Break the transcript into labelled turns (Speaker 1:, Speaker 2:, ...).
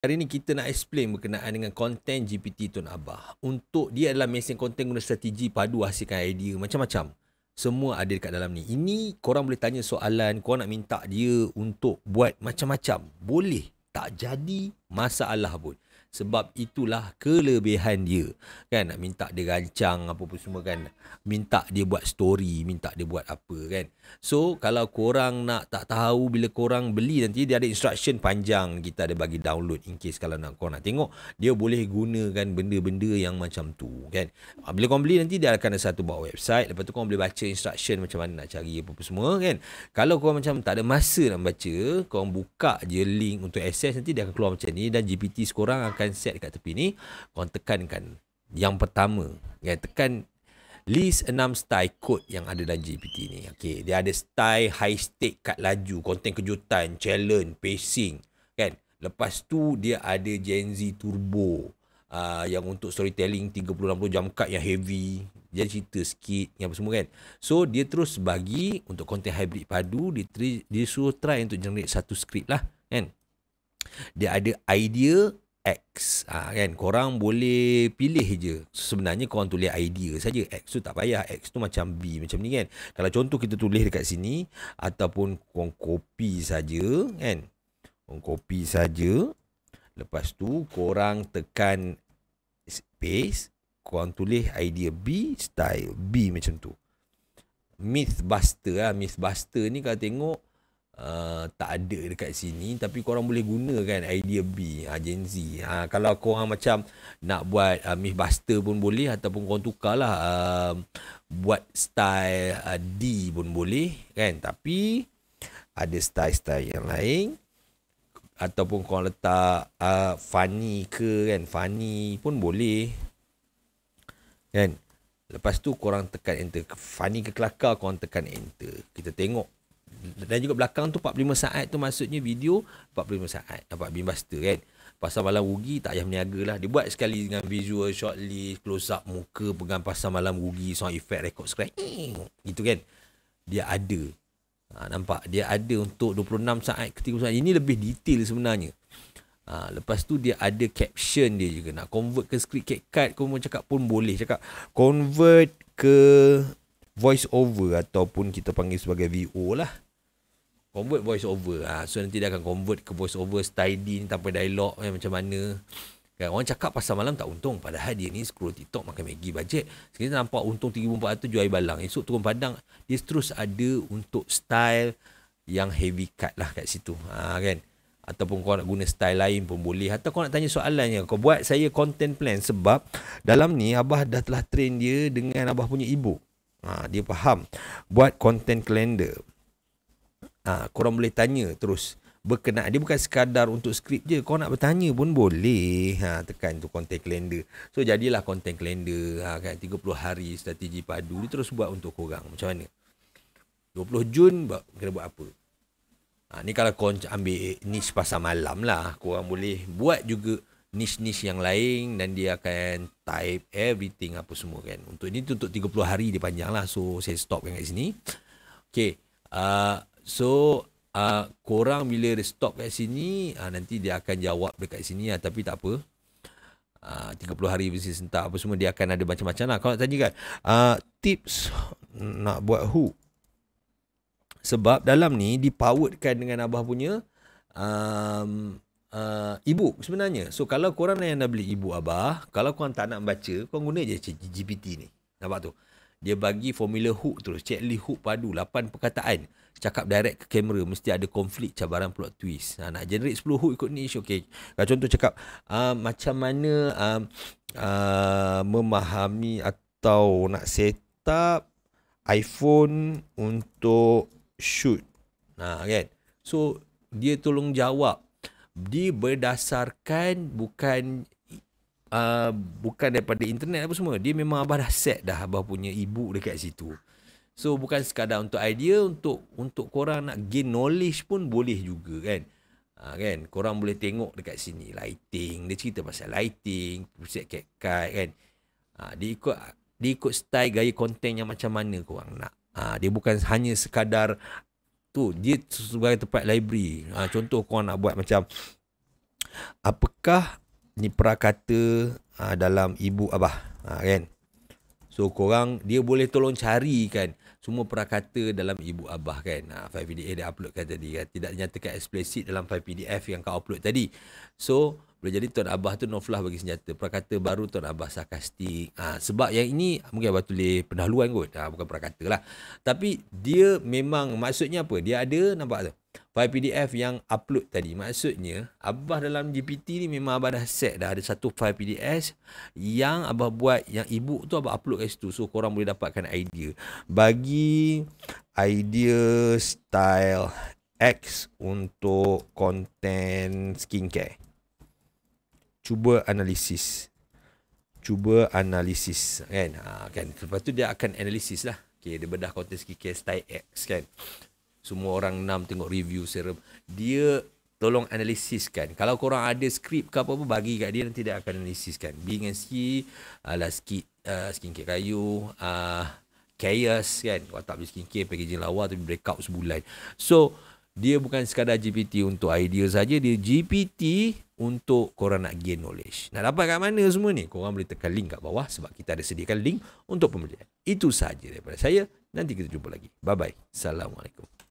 Speaker 1: Hari ni kita nak explain berkenaan dengan konten GPT Tun Abah. Untuk dia adalah mesin konten guna strategi padu hasilkan idea macam-macam. Semua ada dekat dalam ni. Ini korang boleh tanya soalan, korang nak minta dia untuk buat macam-macam. Boleh. Tak jadi masalah pun. Sebab itulah kelebihan dia. Kan, nak minta dia rancang apa pun semua kan. Minta dia buat story, minta dia buat apa kan. So, kalau korang nak tak tahu bila korang beli nanti dia ada instruction panjang kita ada bagi download in case kalau korang nak tengok. Dia boleh gunakan benda-benda yang macam tu kan. Bila korang beli nanti dia akan ada satu buat website. Lepas tu korang boleh baca instruction macam mana nak cari apa-apa semua kan. Kalau korang macam tak ada masa nak baca, korang buka je link untuk access nanti dia akan keluar macam ni dan GPT korang akan set dekat tepi ni. Korang tekankan yang pertama kan, tekan list 6 style code yang ada dalam GPT ni. Okay, dia ada style high stake, kad laju, konten kejutan, challenge, pacing kan. Lepas tu dia ada Gen Z turbo yang untuk storytelling 30-60 jam cut yang heavy, dia cerita sikit yang apa semua kan. So dia terus bagi untuk konten hybrid padu, dia suruh try untuk generate satu skrip lah kan. Dia ada idea X kan, korang boleh pilih je. Sebenarnya korang tulis idea saja, X tu tak payah, X tu macam B macam ni kan. Kalau contoh kita tulis dekat sini ataupun korang copy saja kan, korang copy saja. Lepas tu korang tekan paste, korang tulis idea B, style B macam tu. Mythbuster Mythbuster ni kalau tengok tak ada dekat sini, tapi korang boleh gunakan idea B, Gen Z. Kalau korang macam nak buat Mythbuster pun boleh, ataupun korang tukarlah buat style D pun boleh kan. Tapi ada style-style yang lain, ataupun korang letak funny ke kan, funny pun boleh kan. Lepas tu korang tekan enter, funny ke kelakar korang tekan enter. Kita tengok. Dan juga belakang tu 45 saat tu maksudnya video 45 saat dapat Mythbuster kan. Pasal malam rugi tak payah berniaga lah. Dia buat sekali dengan visual, short list, close up muka, pegang pasal malam rugi, sound effect, record scratch gitu kan. Dia ada. Nampak? Dia ada untuk 26 saat ke 30 saat. Ini lebih detail sebenarnya. Lepas tu dia ada caption dia juga. Nak convert ke script CapCut kau mau cakap pun boleh. Cakap convert ke voice over ataupun kita panggil sebagai VO lah. Convert voice over. So nanti dia akan convert ke voice over style D ni tanpa dialog macam mana. Kan, orang cakap pasal malam tak untung. Padahal dia ni scroll TikTok makan Maggi budget. Sekarang nampak untung 3,400 jual air balang. Esok turun padang. Dia terus ada untuk style yang heavy cut lah kat situ. Kan. Ataupun kau nak guna style lain pun boleh. Atau kau nak tanya soalannya. Kau buat saya content plan. Sebab dalam ni Abah dah telah train dia dengan Abah punya ebook. Dia faham. Buat content calendar. Korang boleh tanya terus. Berkenaan. Dia bukan sekadar untuk skrip je. Kau nak bertanya pun boleh. Tekan tu content calendar. So jadilah content calendar. Kan 30 hari strategi padu. Dia terus buat untuk korang. Macam mana? 20 Jun kena buat apa? Ni kalau kau ambil niche pasal malam lah. Korang boleh buat juga niche-niche yang lain. Dan dia akan type everything apa semua kan. Untuk ini untuk 30 hari dia panjang lah. So saya stopkan kat sini. Okay. Korang bila dia stop kat sini, nanti dia akan jawab dekat sini tapi tak apa. 30 hari mesti sentak apa semua, dia akan ada macam-macam lah. Kalau nak tanya kan tips nak buat hook, sebab dalam ni dipoweredkan dengan Abah punya ebook sebenarnya. So kalau korang yang nak beli ebook Abah, kalau korang tak nak baca, korang guna je GPT ni. Nampak tu? Dia bagi formula hook terus. Checklist hook padu. 8 perkataan. Cakap direct ke kamera. Mesti ada konflik, cabaran, plot twist. Nak generate 10 hook ikut niche. Okay. Kalau contoh cakap, macam mana memahami atau nak set up iPhone untuk shoot. Kan? So, dia tolong jawab. Dia berdasarkan bukan daripada internet apa semua. Dia memang Abah dah set dah Abah punya ebook dekat situ. So bukan sekadar untuk idea, untuk korang nak gain knowledge pun boleh juga kan. Kan korang boleh tengok dekat sini lighting, dia cerita pasal lighting, preset CapCut kan. Dia ikut style gaya konten yang macam mana korang nak. Dia bukan hanya sekadar tu, dia sebagai tempat library. Contoh korang nak buat macam apakah ni prakata dalam ibu abah, kan? So korang, dia boleh tolong carikan semua prakata dalam ibu abah, kan? File PDF dia uploadkan tadi, kan? Tidak dinyatakan eksplisit dalam file PDF yang kau upload tadi. So boleh jadi Tuan Abah tu noflah bagi senjata. Prakata baru Tuan Abah sarkastik. Sebab yang ini mungkin Abah tulis pendahuluan kot. Bukan prakata lah. Tapi dia memang, maksudnya apa? Dia ada, nampak tu? File PDF yang upload tadi. Maksudnya, Abah dalam GPT ni memang Abah dah set dah. Ada satu file PDF yang Abah buat, yang ibu tu Abah upload kat situ. So, korang boleh dapatkan idea. Bagi idea style X untuk konten skincare. Cuba analisis, kan? Kan lepas tu dia akan analisis lah. Okay, dia bedah konten skincare style X, kan? Semua orang tengok review serum, dia tolong analisiskan. Kalau korang ada skrip ke apa-apa, bagi kat dia, nanti dia akan analisiskan. B dengan C adalah skincare kayu, chaos, kan? Watak beli skincare, packaging lawa, tapi breakout sebulan. So dia bukan sekadar GPT untuk idea saja, dia GPT untuk korang nak gain knowledge. Nak dapat kat mana semua ni? Korang boleh tekan link kat bawah sebab kita ada sediakan link untuk pembelian. Itu sahaja daripada saya. Nanti kita jumpa lagi. Bye-bye. Assalamualaikum.